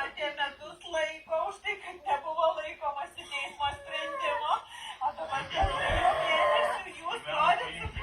Apie metus laiko už tai, kad nebuvo laikomasi teismo sprendimo. O dabar jau mėnesių jūs norit su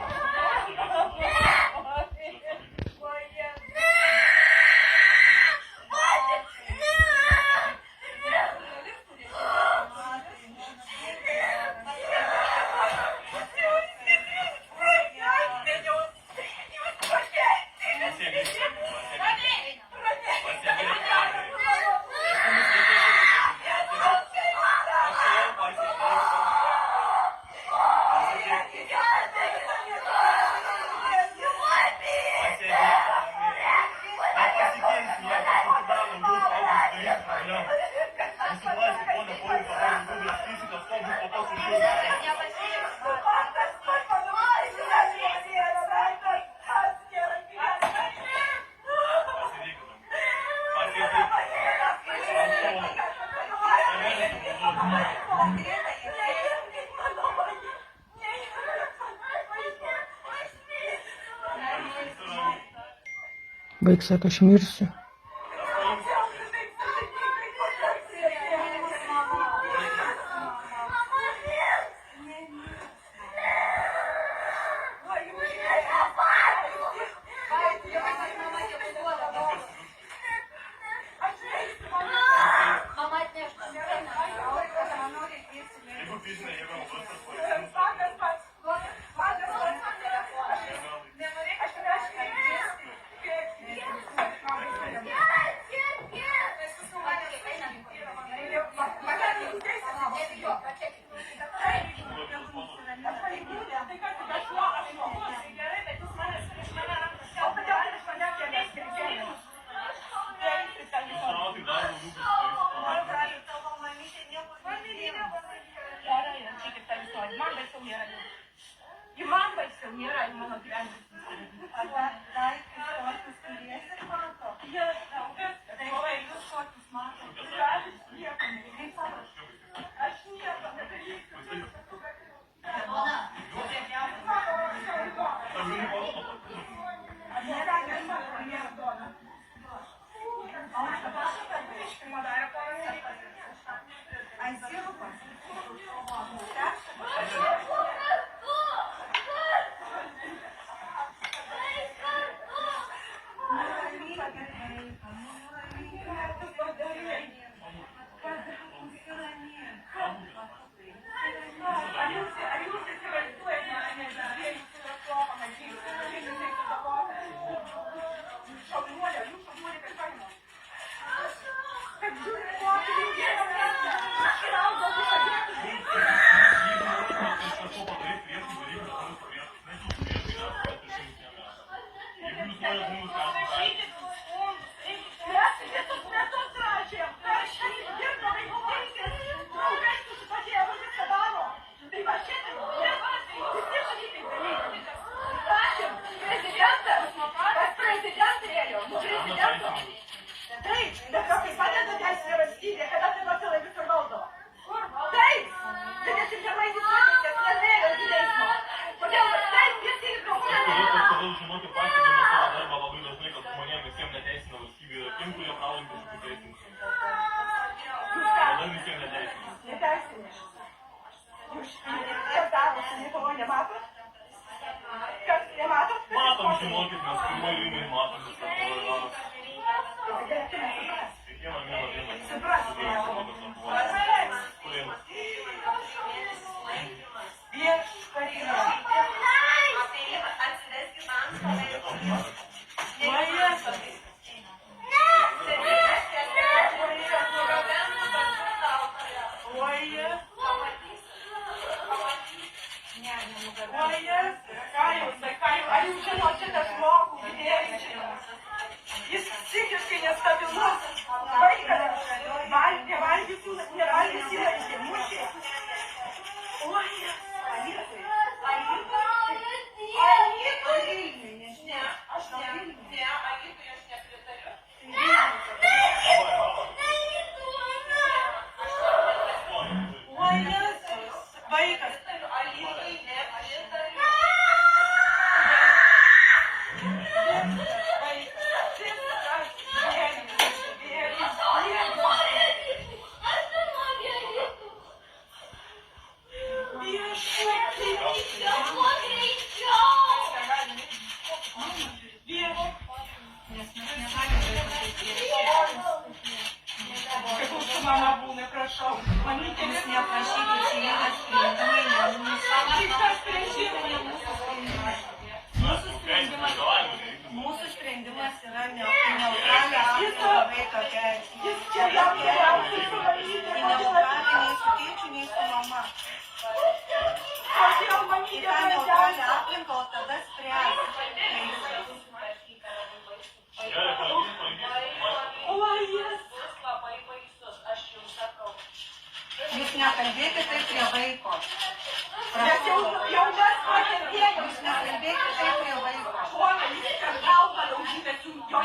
Vaikas sako, aš mirsiu.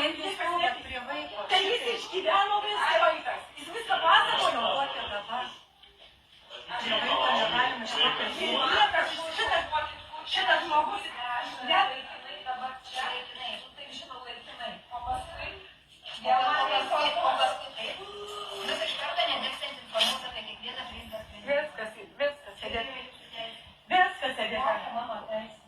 Kaip jūs kalbėt prie vaiko? Tai jis išgyveno visą vaikas. Jis viską pasakojo. Duokit dabar. Prie vaiko negalima šitą kalbėti. Šitas žmogus. Laikinai dabar čia. Laikinai. Taip žinau, laikinai. O paskui. Paskui taip. Jūs iš karto nedėkstant informuoti apie kiekvieną priimtą sprendimą. Viskas sėdėti. Viskas sėdėti. Mano teisė.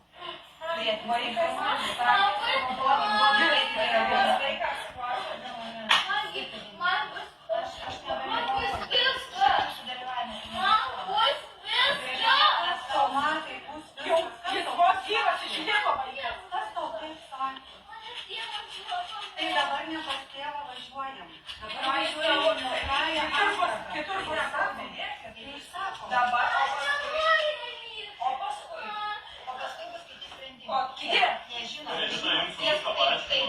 Tai dabar ne pas tėvą važiuojam. Dabar važiuojam kitur, kur sako. Dabar, o paskui bus kiti sprendimai. O kiti? Nežinau. Nežinau, jums viską parašyti.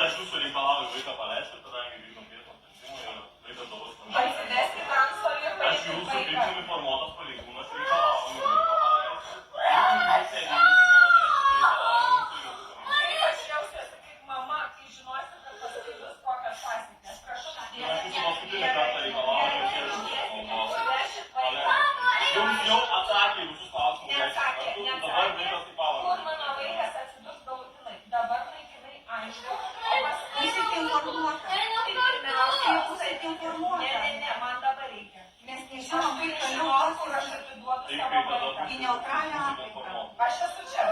Aš jūsų reikalauju vaiką paleisti, kadangi vykdom vietą sprendimą ir vaikas dabar sprendimą. Aš jūsų kaip uniformuotas pareigūnas reikalauju vaiką paleisti. Kaip aš jausiuosi kaip mama, kai žinosiu, kad paskui bus kokios pasiekmes. Prašau. Aš jūsų paskutinį kartą reikalauju, kad jūs paleisti. Jums jau atsakė visus klausimus. Neatsakė. Dabar vaikas į pavardę. Kur mano vaikas atsidurs galutinai? Dabar laikinai aišku. Būsit informuota. Ne, man dabar reikia. Mes Aš nežinom, turiu kaip toliau žinoti, kur bus. aš atiduodu Taip, savo kaip tada vaiką. Į neutralią aplinką. Aš esu čia.